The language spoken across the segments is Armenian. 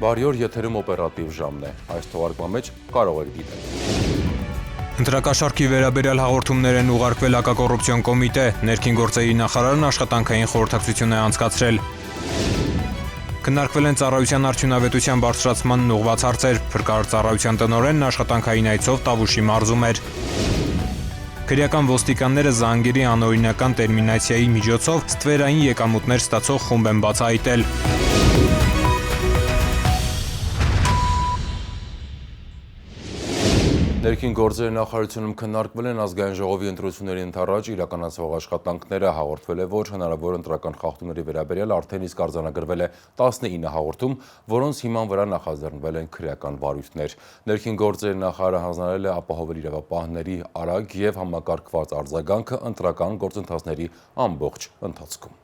Բարի օր, եթերում օպերատիվ ժամն է, այս թողարկման մեջ կարող եք դիտել։ Ընտրակաշարքի վերաբերյալ հաղորդումներ են ուղարկվել հակակոռուպցիոն կոմիտե, ներքին գործերի նախարարն աշխատանքային խորհրդակցություն է անցկացրել։ Քննարկվել են ծառայության արդյունավետության բարձրացմանն ուղղված հարցեր, փրկարար ծառայության տնօրենն աշխատանքային այցով Տավուշի մարզում էր։ Քրեական ոստիկանները զանգերի անօրինական տերմինացիայի միջոցով ստվերային եկամուտներ ստացող խումբ են բացահայտել։ Ներքին գործերի նախարարությունում քննարկվել են ազգային ժողովի ընտրությունների ընդառաջ իրականացվող աշխատանքները, հաղորդվել է, որ հնարավոր ընտրական խախտումների վերաբերյալ արդեն իսկ արձանագրվել է 19 հաղորդում, որոնց հիման վրա նախաձեռնվել են քրեական վարույթներ։ Ներքին գործերի նախարարը հանձնարարել է ապահովել իրավապահների արագ եւ համակարգված արձագանքը ընտրական գործընթացների ամբողջ ընթացքում։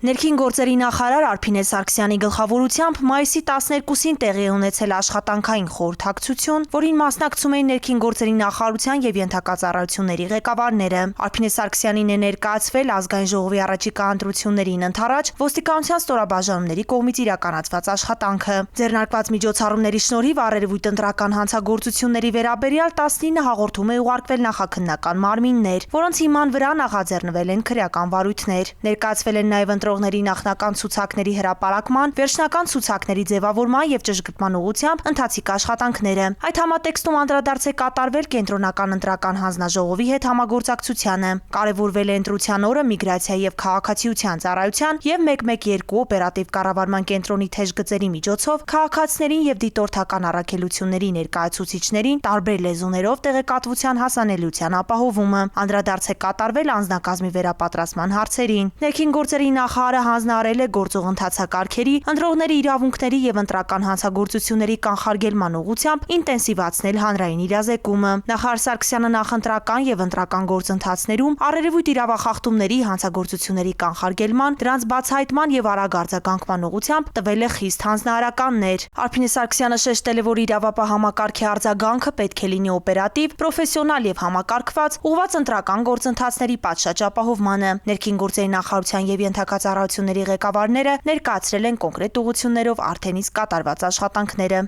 Ներքին գործերի նախարար Արփինե Սարգսյանի գլխավորությամբ մայիսի 12-ին տեղի ունեցել աշխատանքային խորհրդակցություն, որին մասնակցում էին ներքին գործերի նախարարության եւ ենթակա ծառայությունների ղեկավարները։ Արփինե Սարգսյանին է ներկայացվել ազգային ժողովի առաջիկա ընտրություններին ընդառաջ ոստիկանության ստորաբաժանումների կողմից իրականացված աշխատանքը։ Ձեռնարկված միջոցառումների շնորհիվ առերևույթ ընտրական հանցագործությունների վերաբերյալ 19 հաղորդում է ուղարկվել նախաքննական մարմիններ, որոնց հիման վրա նախաձեռնվել են քրեական վարույթներ։ Ներկայացվել են նաեւ ընտրողների նախնական ցուցակների հրապարակման, վերջնական ցուցակների ձևավորման եւ ճշգրտման ուղղությամբ ընթացիկ աշխատանքները։ Այդ համատեքստում անդրադարձ է կատարվել կենտրոնական ընտրական հանձնաժողովի հետ համագործակցությանը։ Կարևորվել է ընտրության օրը միգրացիա եւ քաղաքացիության ծառայության եւ 112 օպերատիվ կառավարման կենտրոնի թեժ գծերի միջոցով քաղաքացիներին եւ դիտորդական առաքելությունների ներկայացուցիչներին տարբեր լեզուներով տեղեկատվության հասանելիության ապահովումը։ Անդրադարձ է կատարվել անձնակազմի վերապատրաստման հարցերին։ Ներքին գործերի նախարարը հանձնարարել է գործող ընթացակարգերի, ընտրողների իրավունքների եւ ընտրական հանցագործությունների կանխարգելման ուղղությամբ ինտենսիվացնել հանրային իրազեկումը։ Նախարար Սարգսյանը նախընտրական եւ ընտրական գործընթացներում առերևույթ իրավախախտումների, հանցագործությունների կանխարգելման, դրանց բացահայտման եւ արագ արձագանքման ուղղությամբ տվել է խիստ հանձնարարականներ։ Արփինե Սարգսյանը շեշտել է, որ իրավապահ համակարգի արձագանքը պետք է լինի օպերատիվ, պրոֆեսիոնալ եւ համակարգված, ուղղված ընտրական գործընթացների պատշաճ ապահովմանը։ Ներքին գործերի նախարարության եւ ենթակա ծառայությունների ղեկավարները ներկայացրել են կոնկրետ ուղղություններով արդեն իսկ կատարված աշխատանքները։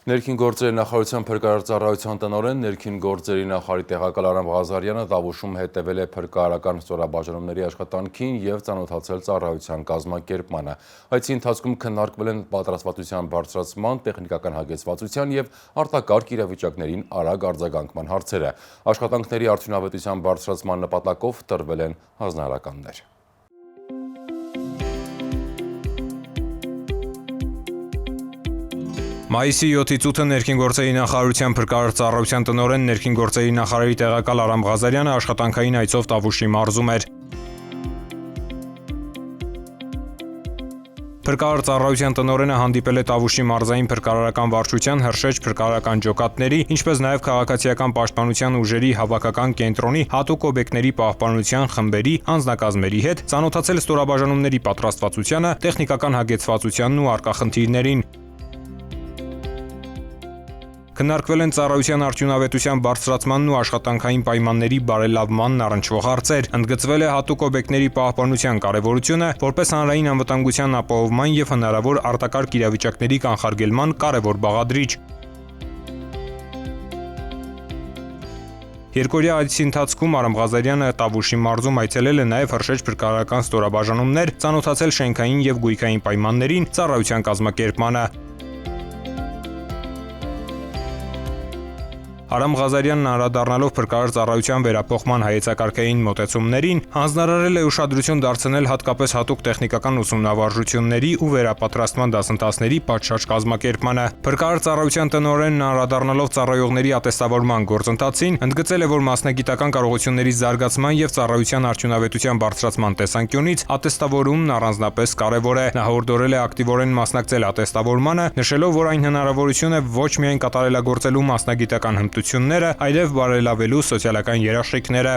Ներքին գործերի նախարարության փրկարար ծառայության տնօրեն, ներքին գործերի նախարարի տեղակալ Արամ Ղազարյանը Տավուշում հետևել է փրկարարական ստորաբաժանումների աշխատանքին եւ ծանոթացել ծառայության կազմակերպմանը։ Այցի ընթացքում քննարկվել են պատրաստվածության բարձրացման, տեխնիկական հագեցվածության եւ արտակարգ իրավիճակներին արագ արձագանքման հարցերը։ Աշխատանքների արդյունավետության բարձրացման նպատակով տրվել են հանձնարարականներ։ Մայիսի 7-ից 8-ը ներքին գործերի նախարարության փրկարար ծառայության տնօրեն ներքին գործերի նախարարի տեղակալ Արամ Ղազարյանը աշխատանքային այցով Տավուշի մարզում էր։ Փրկարար ծառայության տնօրենը հանդիպել է Տավուշի մարզային փրկարարական վարչության հրշեջ փրկարարական ջոկատների, ինչպես նաև քաղաքացիական պաշտպանության ուժերի հավաքական կենտրոնի հատուկ օբյեկտների պահպանության խմբերի անձնակազմերի հետ, ծանոթացել ստորաբաժանումների պատրաստվածությանը, տեխնիկական հագեցվածությանն ու առկա խնդիրներին։ Քննարկվել են ծառայության արդյունավետության բարձրացմանն ու աշխատանքային պայմանների բարելավմանն առնչվող հարցեր, ընդգծվել է հատուկ օբյեկտների պահպանության կարևորությունը, որպես հանրային անվտանգության ապահովման եւ հնարավոր արտակարգ իրավիճակների կանխարգելման կարևոր բաղադրիչ։ Երկօրյա այցի ընթացքում Արամ Ղազարյանը Տավուշի մարզում այցելել է նաև հրշեջ փրկարարական ստորաբաժանումներ, ծանոթացել շենքային եւ գույքային պայմաններին, ծառայության կազմակերպմանը։ Արամ Ղազարյանն անդրադառնալով փրկարար ծառայության վերափոխման հայեցակարգային մոտեցումներին, հանձնարարել է ուշադրություն դարձնել հատկապես հատուկ տեխնիկական ուսումնավարժությունների ու վերապատրաստման դասընթացների պատշաճ կազմակերպմանը։ Փրկարար ծառայության տնօրենն անդրադառնալով ծառայողների ատեստավորման գործընթացին, ընդգծել է, որ մասնագիտական կարողությունների զարգացման եւ ծառայության արդյունավետության բարձրացման տեսանկյունից ատեստավորումն առանձնապես կարևոր է։ Նա հորդորել է ակտիվորեն մասնակցել ատեստավորմանը, նշելով, որ այն հնարավորություն է ոչ միայն կատարելագործելու մասնագիտական հմտությունները, այլև բարելավելու սոցիալական երաշխիքները։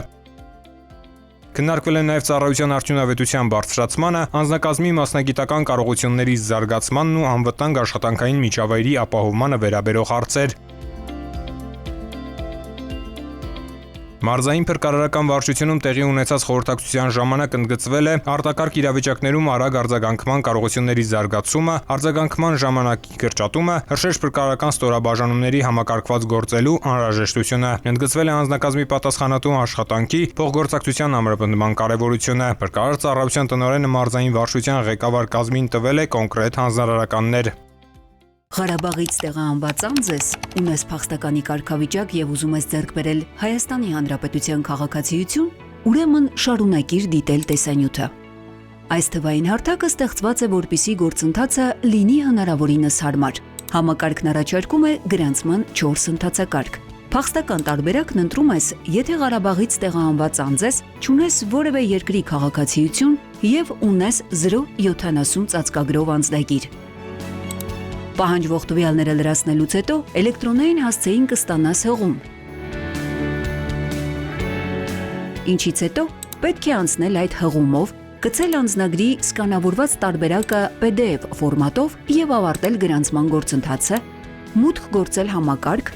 Քննարկվել են նաև ծառայության արդյունավետության բարձրացմանը, անձնակազմի մասնագիտական կարողությունների զարգացմանն ու անվտանգ աշխատանքային միջավայրի ապահովմանը վերաբերող հարցեր։ Մարզային փրկարարական վարչությունում տեղի ունեցած խորհրդակցության ժամանակ ընդգծվել է արտակարգ իրավիճակներում արագ արձագանքման կարողությունների զարգացումը, արձագանքման ժամանակի կրճատումը, հրշեջ փրկարարական ստորաբաժանումների համակարգված գործելու անհրաժեշտությունը։ Ընդգծվել է անձնակազմի պատասխանատու աշխատանքի, փոխգործակցության ամրապնդման կարևորությունը։ Փրկարար ծառայության տնօրենը մարզային վարչության ղեկավար կազմին տվել է կոնկրետ հանձնարարականներ։ Ղարաբաղից տեղահանված անձ, ունես փախստականի կարգավիճակ եւ ուզում ես ձեռք բերել Հայաստանի Հանրապետության քաղաքացիություն, ուրեմն շարունակիր դիտել տեսանյութը։ Այս թվային հարթակը ստեղծված է, որպիսի գործընթացը լինի հնարավորինս հարմար։ Համակարգն առաջարկում է գրանցման 4 ընթացակարգ։ Փախստական տարբերակն ընտրում ես, եթե Ղարաբաղից տեղահանված անձ ես, չունես որևէ երկրի քաղաքացիություն եւ ունես 070 ծածկագրով անձնագիր։ Պահանջվող տվյալները լրացնելուց հետո էլեկտրոնային հասցեին կստանաս հղում։ Ինչից հետո պետք է անցնել այդ հղումով, գցել անձնագրի սկանավորված տարբերակը PDF ֆորմատով եւ ավարտել գրանցման գործընթացը, մուտք գործել համակարգ,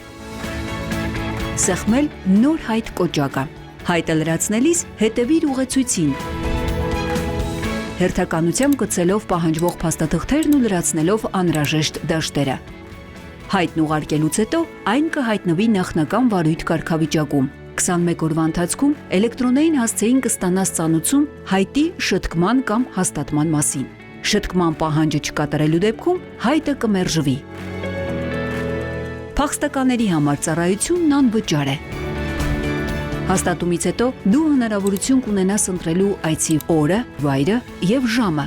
սեղմել նոր հայտ կոճակը։ Հայտը լրացնելիս հետևիր ուղեցույցին։ Հերթականությամբ գցելով պահանջվող փաստաթղթերն ու լրացնելով անհրաժեշտ դաշտերը։ Հայտն ուղարկելուց հետո այն կհայտնվի նախնական վարույթ կարգավիճակում։ 21 օրվա ընթացքում էլեկտրոնային հասցեին կստանաս ծանուցում հայտի շտկման կամ հաստատման մասին։ Շտկման պահանջը չկատարելու դեպքում հայտը կմերժվի։ Փախստականների համար ծառայությունն անվճար է։ Հաստատումից հետո դու հնարավորություն կունենաս ընտրելու այցի օրը, վայրը եւ ժամը։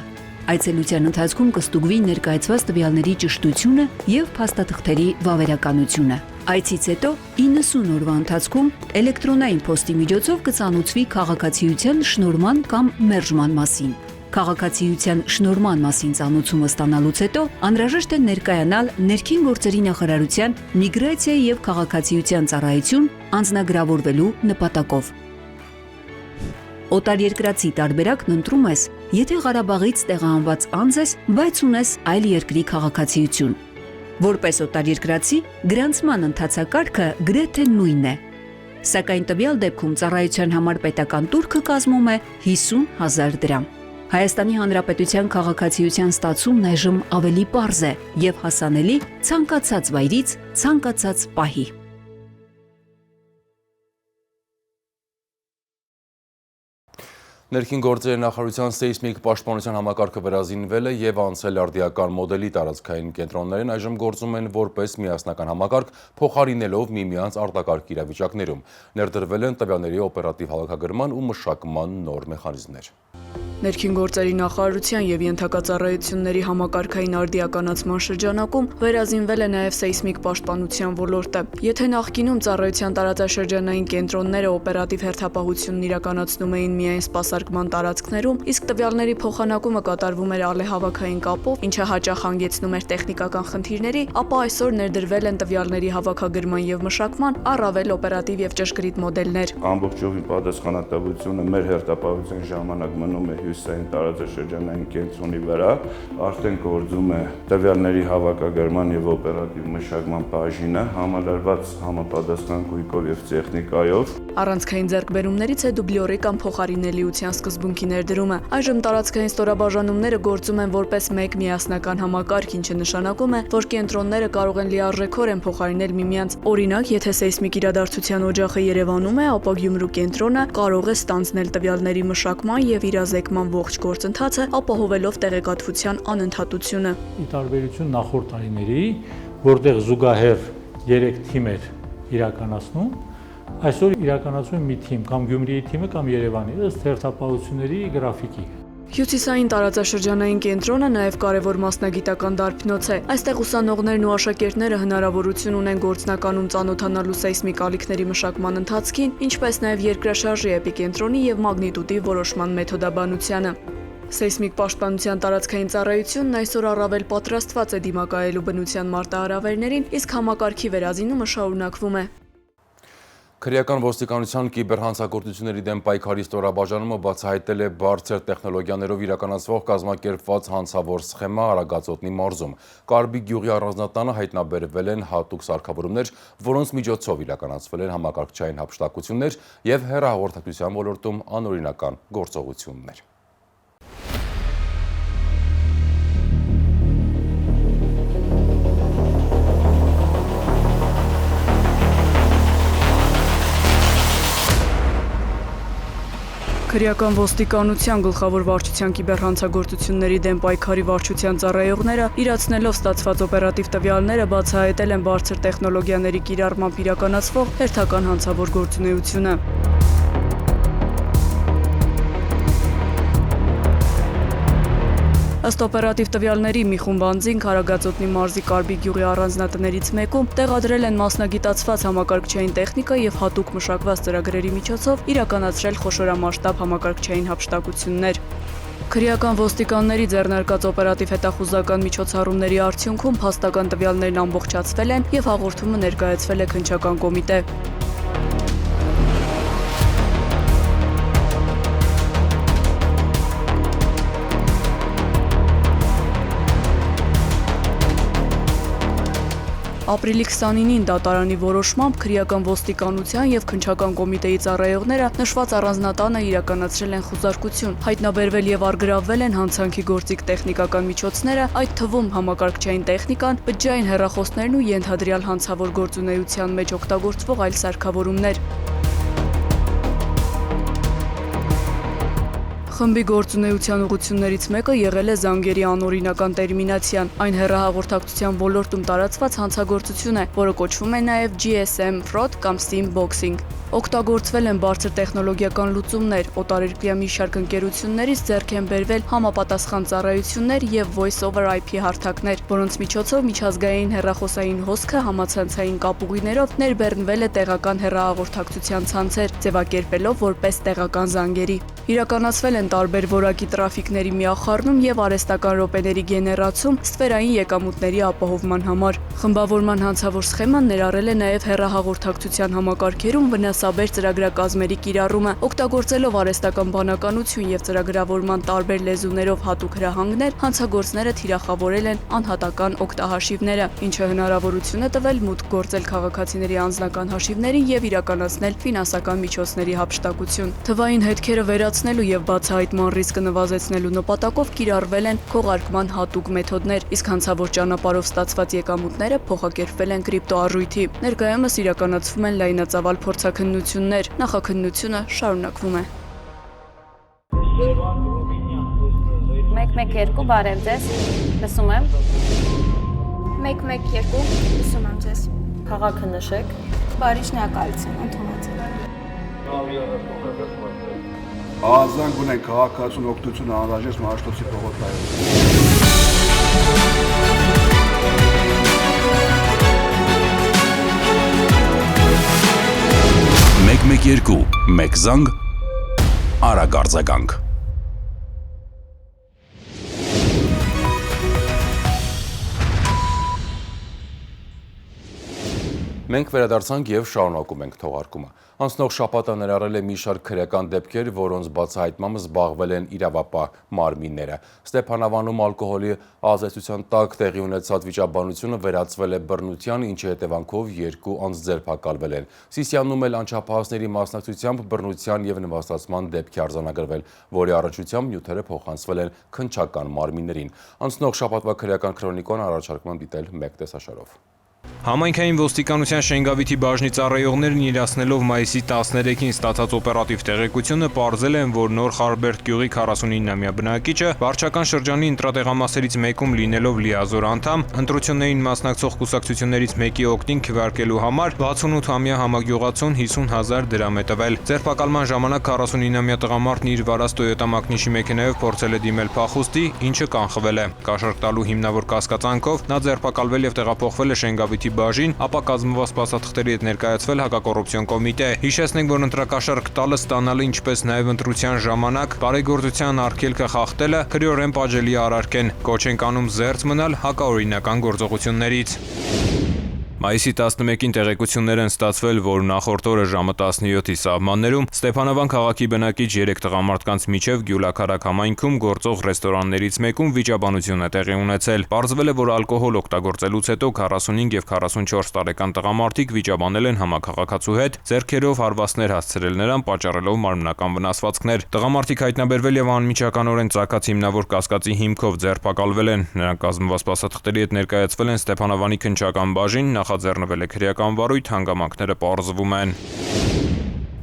Այցելության ընթացքում կստուգվի ներկայացված տվյալների ճշտությունը եւ փաստաթղթերի վավերականությունը։ Այցից հետո 90 օրվա ընթացքում էլեկտրոնային փոստի միջոցով կծանուցվի քաղաքացիության շնորհման կամ մերժման մասին։ Քաղաքացիության շնորհման մասին ծանուցումը ստանալուց հետո անհրաժեշտ է ներկայանալ Ներքին գործերի նախարարության միգրացիայի եւ քաղաքացիության ծառայություն անձնագրավորվելու նպատակով։ Օտարերկրացի տարբերակն ընտրում ես, եթե Ղարաբաղից տեղահանված անձ ես, բայց ունես այլ երկրի քաղաքացիություն։ Որպես օտարերկրացի, գրանցման ընթացակարգը գրեթե նույնն է։ Սակայն տվյալ դեպքում ծառայության համար պետական տուրքը կազմում է 50,000 դրամ։ Հայաստանի Հանրապետության քաղաքացիության ստացումն այժմ ավելի պարզ է եւ հասանելի ցանկացած վայրից, ցանկացած պահի։ Ներքին գործերի նախարարության սեյսմիկ պաշտպանության համակարգը վերազինվել է եւ անցել արդիական մոդելի տարածքային կենտրոններին այժմ գործում են որպես միասնական համակարգ, փոխարինելով միմյանց արտակարգ իրավիճակներում։ Ներդրվել են տվյալների օպերատիվ հավաքագրման ու մշակման նոր մեխանիզմներ։ Ներքին գործերի նախարարության եւ ենթակածառայությունների համակարգային արդիականացման շրջանակում վերազինվել է նաեւ սեյսմիկ պաշտպանության ոլորտը։ Եթե նախկինում ծառայության տարածաշրջանային կենտրոնները օպերատիվ հերթապահությունն իրականացնում էին միայն սպասարկման տարածքներում, իսկ տվյալների փոխանակումը կատարվում էր ալեհավաքային կապով, ինչը հաճախ հանգեցնում էր տեխնիկական խնդիրների, ապա այսօր ներդրվել են տվյալների հավաքագրման եւ մշակման առավել օպերատիվ եւ ճշգրիտ մոդելներ։ Ամբողջովին պատասխանատվությունը մեր հերթապահության ժամանակ մնում է հյուսիսային տարածաշրջանային կենտրոնի վրա, արդեն գործում է տվյալների հավաքագրման եւ օպերատիվ մշակման բաժինը համալրված համապատասխան գույքով եւ տեխնիկայով։ Առանցքային ձեռքբերումներից է դուբլյորի կամ փոխարինելիության սկզբունքի ներդրումը։ Այժմ տարածքային ստորաբաժանումները գործում են որպես մեկ միասնական համակարգ, ինչը նշանակում է, որ կենտրոնները կարող են լիարժեքորեն փոխարինել միմյանց։ Օրինակ, եթե սեյսմիկ իրադարձության օջախը Երևանում է, ապա Գյումրու կենտրոնը կարող է ստանձնել տվյալների մշակման եւ իրազեկման ողջ գործընթացը, ապահովելով տեղեկատվության անընդհատությունը։ Ի տարբերություն նախորդ տարիների, որտեղ զուգահեռ 3 թիմեր իրականացնում, այսօր իրականացում է մի թիմ, կամ Գյումրիի թիմը, կամ Երևանի, ըստ հերթապահությունների գրաֆիկի։ Հյուսիսային տարածաշրջանային կենտրոնը նաև կարևոր մասնագիտական դարբնոց է։ Այստեղ ուսանողներն ու աշակերտները հնարավորություն ունեն գործնականում ծանոթանալու սեյսմիկ ալիքների մշակման ընթացքին, ինչպես նաև երկրաշարժի էպիկենտրոնի եւ մագնիտուդի որոշման մեթոդաբանությանը։ Սեյսմիկ պաշտպանության տարածքային ծառայությունն այսօր առավել պատրաստված է դիմակայելու բնության մարտահրավերներին, իսկ համակարգի վերազինումը շարունակվում է։ Քրեական ոստիկանության կիբերհանցագործությունների դեմ պայքարի ստորաբաժանումը բացահայտել է բարձր տեխնոլոգիաներով իրականացվող կազմակերպված հանցավոր սխեմա Արագածոտնի մարզում։ Կարբի գյուղի առանձնատանը հայտնաբերվել են հատուկ սարքավորումներ, որոնց միջոցով իրականացվել են համակարգչային հափշտակություններ և հեռահաղորդակցության ոլորտում անօրինական գործողություններ։ Քրեական ոստիկանության գլխավոր վարչության կիբերհանցագործությունների դեմ պայքարի վարչության ծառայողները իրացնելով ստացված օպերատիվ տվյալները բացահայտել են բարձր տեխնոլոգիաների կիրառմամբ իրականացվող հերթական հանցավոր գործունեությունը։ Ըստ օպերատիվ տվյալների մի խումբ անձինք Արագածոտնի մարզի Կարբի գյուղի առանձնատներից մեկում տեղադրել են մասնագիտացված համակարգչային տեխնիկա և հատուկ մշակված ծրագրերի միջոցով իրականացրել խոշորամասշտաբ համակարգչային հափշտակություններ։ Քրեական ոստիկանների ձեռնարկած օպերատիվ հետախուզական միջոցառումների արդյունքում փաստական տվյալներն ամբողջացվել են և հաղորդումը ներկայացվել է քննչական կոմիտե։ Ապրիլի 29-ին դատարանի որոշմամբ քրեական ոստիկանության և քննչական կոմիտեի ծառայողները նշված առանձնատանը իրականացրել են խուզարկություն, հայտնաբերվել և առգրավվել են հանցանքի գործիք տեխնիկական միջոցները, այդ թվում համակարգչային տեխնիկան, բջջային հեռախոսներն ու ենթադրյալ հանցավոր գործունեության մեջ օգտագործվող այլ սարքավորումներ։ Խմբի գործունեության ուղղություններից մեկը եղել է զանգերի անօրինական տերմինացիան, այն հեռահաղորդակցության ոլորտում տարածված հանցագործություն է, որը կոչվում է նաև GSM fraud կամ SIM boxing։ Օգտագործվել են բարձր տեխնոլոգիական լուծումներ, օտարերկրյա մի շարք ընկերություններից ձեռք են բերվել համապատասխան ծառայություններ և voice over IP հարթակներ, որոնց միջոցով միջազգային հեռախոսային հոսքը համացանցային կապուղիներով ներբեռնվել է տեղական հեռահաղորդակցության ցանցեր, ձևակերպելով որպես տեղական զանգերի։ Իրականացվել են տարբեր որակի տրաֆիկների միախառնում և արհեստական րոպեների գեներացում ստվերային եկամուտների ապահովման համար։ Խմբավորման հանցավոր սխեման ներառել է նաև հեռահաղորդակցության համակարգերում վնասաբեր ծրագրակազմերի կիրառումը, օգտագործելով արհեստական բանականություն և ծրագրավորման տարբեր լեզուներով հատուկ հրահանգներ, հանցագործները թիրախավորել են անհատական օգտահաշիվները, ինչը հնարավորություն է տվել մուտք գործել քաղաքացիների անձնական հաշիվներին և իրականացնել ֆինանսական միջոցների հափշտակություն։ Թվային հետքերը վերացնելու և բացահայտման ռիսկը նվազեցնելու նպատակով կիրառվել են քողարկման հատուկ մեթոդներ, իսկ հանցավոր ճանապարհով ստացված եկամուտները փոխակերպվել են կրիպտոառույթի։ Ներկայումս իրականացվում են լայնածավալ փորձաքննություններ, նախաքննությունը շարունակվում է։ 112 բարև ձեզ, լսում եմ։ 112 լսում եմ ձեզ։ Քաղաքը նշեք։ Բարի շնորհակալություն, ընդունեցեք։ Ազանգ ունեն քաղաքացուն օգնություն անհրաժեշտ Մաշտոցի պողոտայում։ 112 մեկ զանգ արագ արձագանք։ Մենք վերադարձանք և շարունակում ենք թողարկումը։ Անցնող շաբաթը ներառել է մի շարք քրեական դեպքեր, որոնց բացահայտմամբ զբաղվել են իրավապահ մարմինները։ Ստեփանավանում ալկոհոլի ազդեցության տակ տեղի ունեցած վիճաբանությունը վերածվել է բռնության, ինչի հետևանքով 2 անձ ձերբակալվել են։ Սիսիանում էլ անչափահասների մասնակցությամբ բռնության և նվաստացման դեպք է արձանագրվել, որի առնչությամբ նյութերը փոխանցվել են քննչական մարմիններին։ Անցնող շաբաթվա քրեական քրոնիկոն առաջարկում եմ դիտել մեկ տեսաշարով։ Համայնքային ոստիկանության Շենգավիթի բաժնի ծառայողներն իրացնելով մայիսի 13-ին ստացած օպերատիվ տեղեկությունը պարզել են, որ Նոր Խարբերդ գյուղի 49-ամյա բնակիչը վարչական շրջանի ընտրատեղամասերից մեկում լինելով լիազոր անդամ, ընտրություններին մասնակցող կուսակցություններից մեկի օգտին քվեարկելու համար 68-ամյա համագյուղացուն 50,000 դրամ է տվել։ Ձերբակալման ժամանակ 49-ամյա տղամարդն իր վարած Toyota Magnish-ի մեքենայով փորձել է դիմել փախուստի, ինչը կանխվել է։ Կաշառք տալու հիմնավոր կասկածանքով նա ձերբակալվել և տեղափոխվել է Շենգավիթի բաժին, ապա կազմված սպասաթղթերի հետ ներկայացվել հակակոռուպցիոն կոմիտե։ Հիշեցնենք, որ ընտրակաշառք տալը, ստանալը, ինչպես նաև ընտրության ժամանակ բարեգործության արգելքը խախտելը քրեորեն պատժելի արարք են։ Կոչ ենք անում զերծ մնալ հակաօրինական գործողություններից։ Մայիսի 11-ին տեղեկություններ են ստացվել, որ նախորդ օրը ժամը 17-ի սահմաններում Ստեփանավան քաղաքի բնակիչ 3 տղամարդկանց միջև Գյուլաքարակ համայնքում գործող ռեստորաններից մեկում վիճաբանություն է տեղի ունեցել։ Պարզվել է, որ ալկոհոլ օգտագործելուց հետո 45 եւ 44 տարեկան տղամարդիկ վիճաբանել են համակարգացու հետ, ձեռքերով հարվածներ հասցրել նրան, պատճառելով մարմնական վնասվածքներ։ Տղամարդիկ հայտնաբերվել եւ անմիջականորեն ծագած հիմնավոր կասկածի հիմքով ձերբակալվել են։ Նրանք կազմված փաստաթղթերի հետ ներկայացվել են Ստեփանավանի քննչական բաժին, ձեռնվել է քրեական վարույթ, հանգամանքները պարզվում են։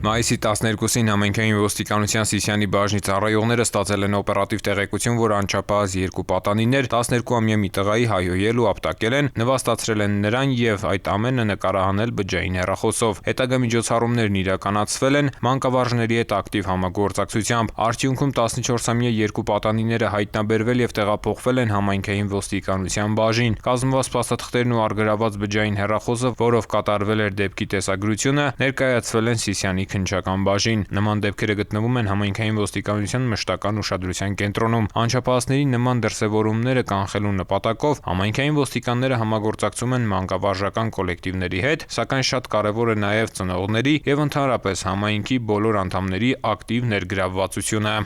Մայիսի 12-ին համայնքային ոստիկանության Սիսիանի բաժնի ծառայողները ստացել են օպերատիվ տեղեկություն, որ անչափահաս 2 պատանիներ 12-ամյա մի տղայի հայհոյել ու ապտակել են, նվաստացրել են նրան եւ այդ ամենը նկարահանել բջջային հեռախոսով։ Հետագա միջոցառումներն իրականացվել են մանկավարժների հետ ակտիվ համագործակցությամբ։ Արդյունքում 14-ամյա 2 պատանիները հայտնաբերվել եւ տեղափոխվել են համայնքային ոստիկանության բաժին։ Կազմված փաստաթղթերն ու առգրաված բջջային հեռախոսը, որով կատարվել էր դեպքի տեսագրությունը, ներկայացվել են Սիսիանի քննչական բաժին։ Նման դեպքերը գտնվում են համայնքային ոստիկանության մշտական ուշադրության կենտրոնում։ Անչափահասների նման դրսևորումները կանխելու նպատակով համայնքային ոստիկանները համագործակցում են մանկավարժական կոլեկտիվների հետ, սակայն շատ կարևոր է նաև ծնողների եւ ընդհանրապես համայնքի բոլոր անդամների ակտիվ ներգրավվածությունը։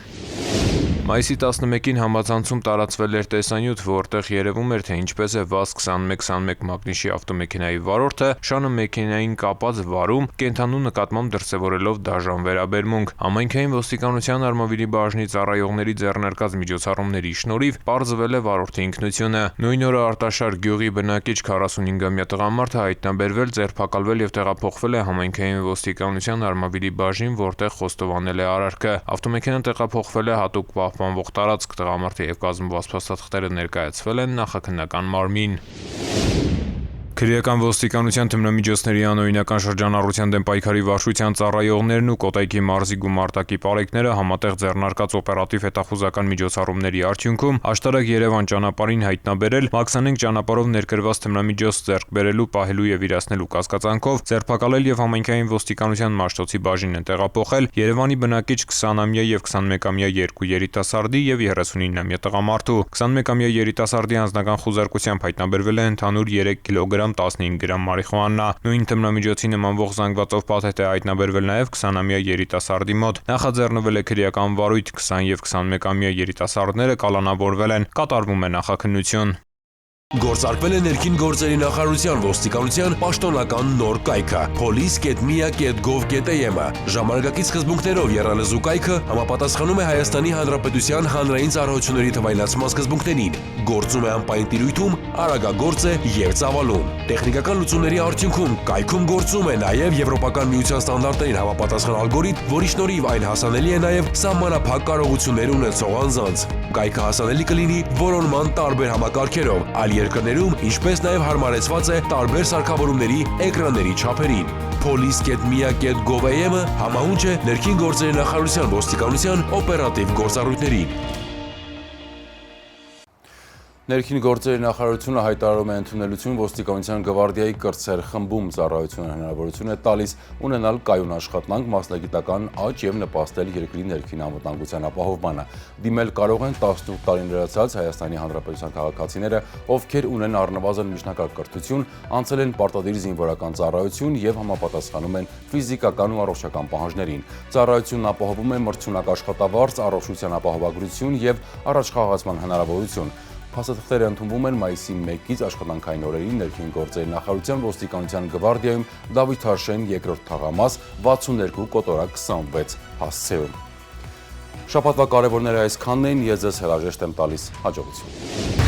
Մայիսի 11-ին համացանցում տարածվել էր տեսանյութ, որտեղ երևում էր, թե ինչպես է ՎԱԶ-2121 մագնիշի ավտոմեքենայի վարորդը շանը մեքենային կապած վարում, կենթանու նկատմամբ դրսևորելով դաժան վերաբերմունք։ Համայնքային ոստիկանության Արմավիրի բաժնի ծառայողների ձեռնարկած միջոցառումների շնորհիվ պարզվել է վարորդի ինքնությունը։ Նույն օրը Արտաշար գյուղի բնակիչ 45-ամյա տղամարդը հայտնաբերվել, ձերբակալվել եւ տեղափոխվել է համայնքային ոստիկանության Արմավիրի բաժին, որտեղ խոստովանել է արարքը։ Ավտոմեքենան տեղափոխվել է հատուկ պահպանվող տարածք, տղամարդը եւ կազմված փաստաթղթերը ներկայացվել են նախաքննական մարմին։ Քրեական ոստիկանության թմրամիջոցների անօրինական շրջանառության դեմ պայքարի վարչության ծառայողներն ու Կոտայքի մարզի գումարտակի պարեկները համատեղ ձեռնարկած օպերատիվ հետախուզական միջոցառումների արդյունքում աշտարակ Երևան ճանապարհին հայտնաբերել Մաքսանենք ճանապարհով ներկրված թմրամիջոց ձեռք բերելու, պահելու եւ իրացնելու կասկածանքով ձերբակալել եւ համայնքային ոստիկանության Մաշտոցի բաժին են տեղափոխել Երևանի բնակիչ 20-ամյա եւ 21-ամյա 2 երիտասարդի եւ 39-ամյա տղամարդու։ 21-ամյա երիտասարդի անձնական խուզարկությամբ հայտնաբերվել է ընդհանուր 3 կիլոգրամ 15 գրամ մարիխուանա։ Նույն թմրամիջոցի նմանվող զանգվածով փաթեթ է հայտնաբերվել նաև 20-ամյա երիտասարդի մոտ։ Նախաձեռնվել է քրեական վարույթ, 20 եւ 21-ամյա երիտասարդները կալանավորվել են, կատարվում է նախաքննություն։ Գործարկվել է ներքին գործերի նախարարության ոստիկանության պաշտոնական նոր կայքը police.mia.gov.am-ը։ Ժամանակակից սկզբունքներով եռալեզու կայքը համապատասխանում է Հայաստանի Հանրապետության հանրային ծառայությունների թվայնացման սկզբունքներին, գործում է անպայման տիրույթում, արագագործ է եւ ծավալուն։ Տեխնիկական լուծումների արդյունքում կայքում գործում է նաեւ Եվրոպական միության ստանդարտներին համապատասխան ալգորիթմ, որի շնորհիվ այն հասանելի է նաեւ սահմանափակ կարողություններ ունեցող անձանց։ Կայքը հասանելի կլինի որոնման տարբեր համակարգերով, այլ երկրներում, ինչպես նաև հարմարեցված է տարբեր սարքավորումների էկրանների չափերին։ police.mia.gov.am-ը համահունչ է ներքին գործերի նախարարության ոստիկանության օպերատիվ գործառույթներին։ Ներքին գործերի նախարարությունը հայտարարում է ընդունելություն ոստիկանության գվարդիայի կրտսեր խմբում ծառայությունը հնարավորություն է տալիս ունենալ կայուն աշխատանք, մասնագիտական աճ եւ նպաստել երկրի ներքին անվտանգության ապահովմանը։ Դիմել կարող են 18 տարին լրացած Հայաստանի Հանրապետության քաղաքացիները, ովքեր ունեն առնվազն միջնակարգ կրթություն, անցել են պարտադիր զինվորական ծառայություն եւ համապատասխանում են ֆիզիկական ու առողջական պահանջներին։ Ծառայությունն ապահովում է մրցունակ աշխատավարձ, առողջության ապահովագրություն եւ առաջխաղացման հնարավորություն։ Փաստաթղթերը ընդունվում են մայիսի 1-ից աշխատանքային օրերին ներքին գործերի նախարարության ոստիկանության գվարդիայում Դավիթ Հաշեն 2-րդ թաղամաս 62 կոտորակ 26 հասցեում։ Շաբաթվա կարևորները այսքանն էին, ես ձեզ հրաժեշտ եմ տալիս, հաջողություն։